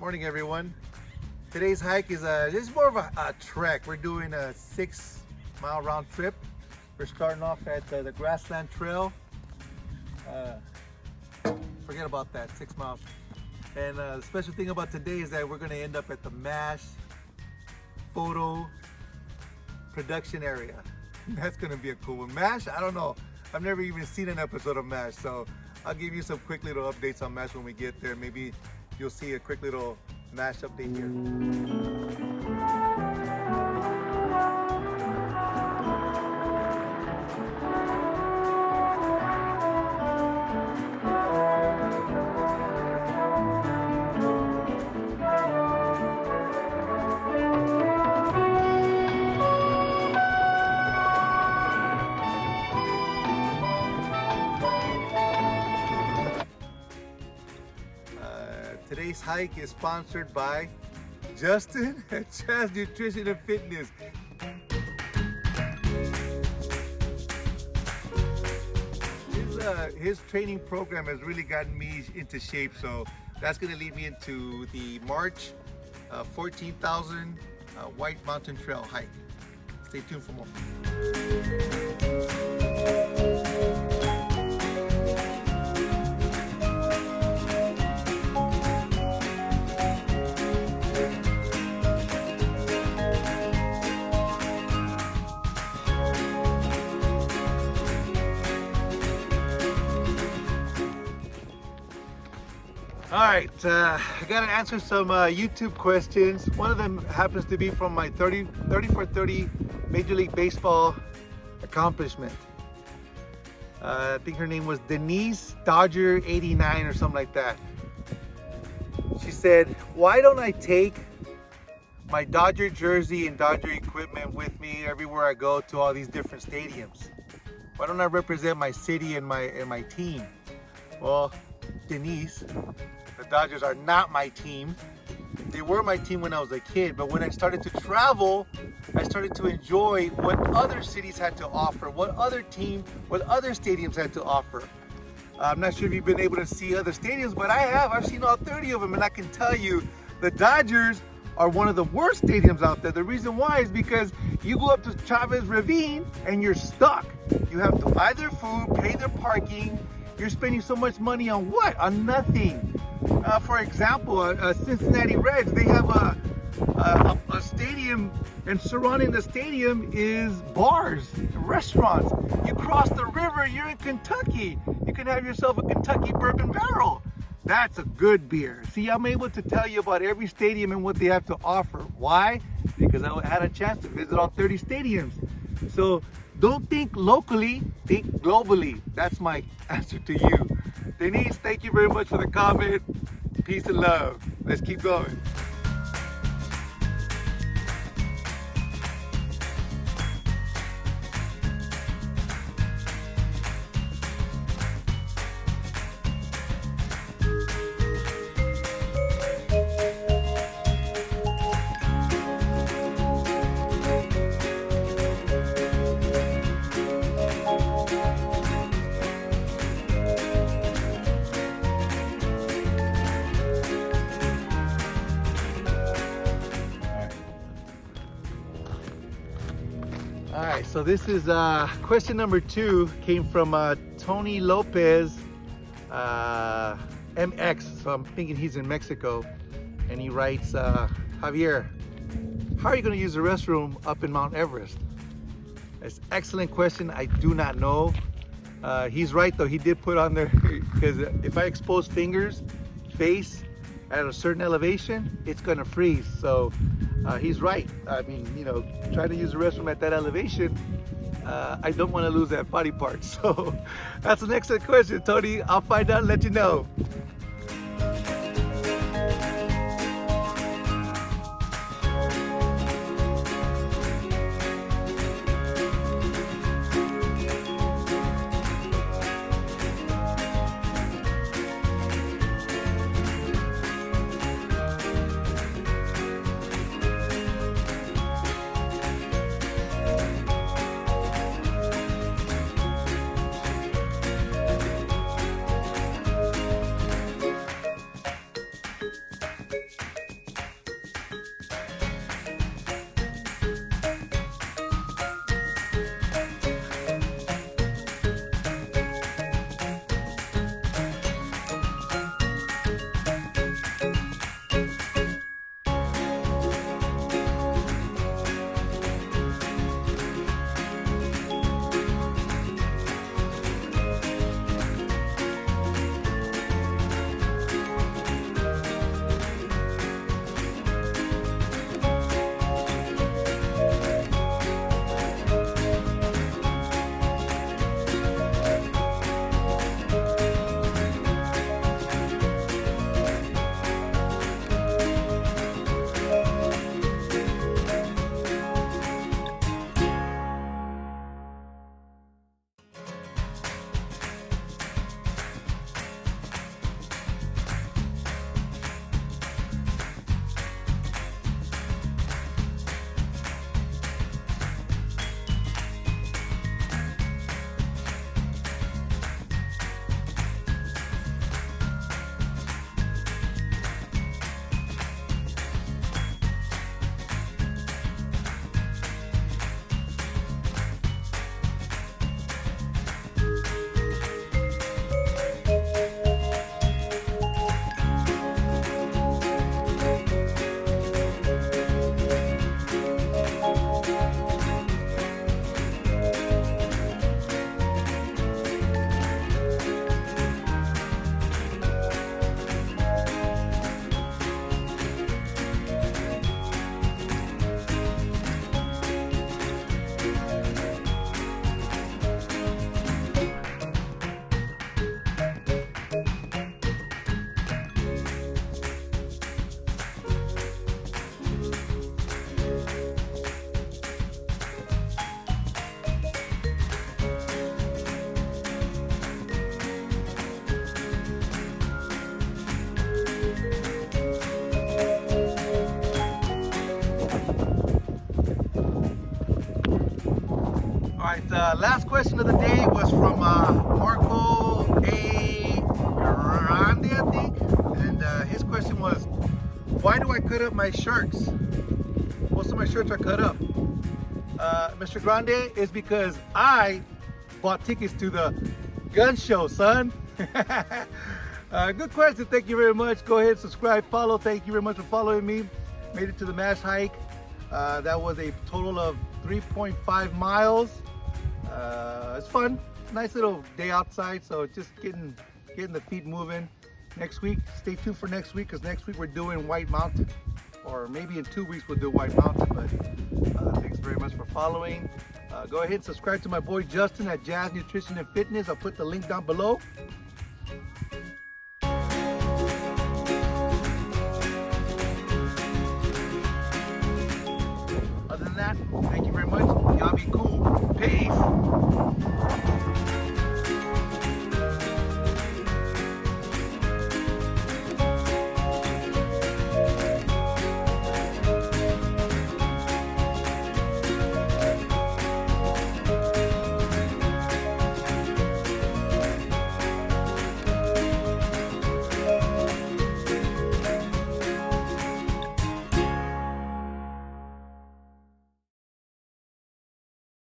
Morning, everyone. Today's hike is this is more of a trek. We're doing a 6-mile round trip. We're starting off at the Grassland Trail. Forget about that, 6 miles. And the special thing about today is that we're going to end up at the MASH photo production area. That's going to be a cool one. MASH, I don't know. I've never even seen an episode of MASH, so I'll give you some quick little updates on MASH when we get there. Maybe you'll see a quick little MASH update here. Today's hike is sponsored by Justin at Chaz Nutrition and Fitness. His training program has really gotten me into shape, so that's going to lead me into the March 14,000 White Mountain Trail hike. Stay tuned for more. All right, I got to answer some YouTube questions. One of them happens to be from my 30 for 30 Major League Baseball accomplishment. I think her name was Denise Dodger 89 or something like that. She said, why don't I take my Dodger jersey and Dodger equipment with me everywhere I go to all these different stadiums? Why don't I represent my city and my team? Well, Denise, the Dodgers are not my team. They were my team when I was a kid, but when I started to travel, I started to enjoy what other cities had to offer, what other stadiums had to offer. I'm not sure if you've been able to see other stadiums, but I have. I've seen all 30 of them, and I can tell you the Dodgers are one of the worst stadiums out there. The reason why is because you go up to Chavez Ravine and you're stuck. You have to buy their food, pay their parking. You're spending so much money on what? On nothing. For example, Cincinnati Reds, they have a stadium, and surrounding the stadium is bars, restaurants. You cross the river, you're in Kentucky. You can have yourself a Kentucky bourbon barrel. That's a good beer. See, I'm able to tell you about every stadium and what they have to offer. Why? Because I had a chance to visit all 30 stadiums. So don't think locally, think globally. That's my answer to you. Denise, thank you very much for the comment. Peace and love. Let's keep going. All right, so this is question number 2 came from Tony Lopez MX, so I'm thinking he's in Mexico, and he writes, Javier, how are you going to use the restroom up in Mount Everest? That's an excellent question. I do not know. He's right though, he did put on there, because if I expose fingers, face at a certain elevation, it's going to freeze. So he's right. I mean, you know, trying to use the restroom at that elevation, I don't want to lose that body part. So that's an excellent question, Tony. I'll find out and let you know. question of the day was from Marco A. Grande, I think. And his question was, why do I cut up my shirts? Most of my shirts are cut up. Mr. Grande, is because I bought tickets to the gun show, son. Good question. Thank you very much. Go ahead, subscribe, follow. Thank you very much for following me. Made it to the mass hike. That was a total of 3.5 miles. It's fun. Nice little day outside. So just getting the feet moving. Next week, stay tuned for next week, because next week we're doing White Mountain. Or maybe in 2 weeks we'll do White Mountain. But thanks very much for following. Go ahead and subscribe to my boy Justin at Jazz Nutrition and Fitness. I'll put the link down below. Other than that, thank you very much. Y'all be cool. Peace.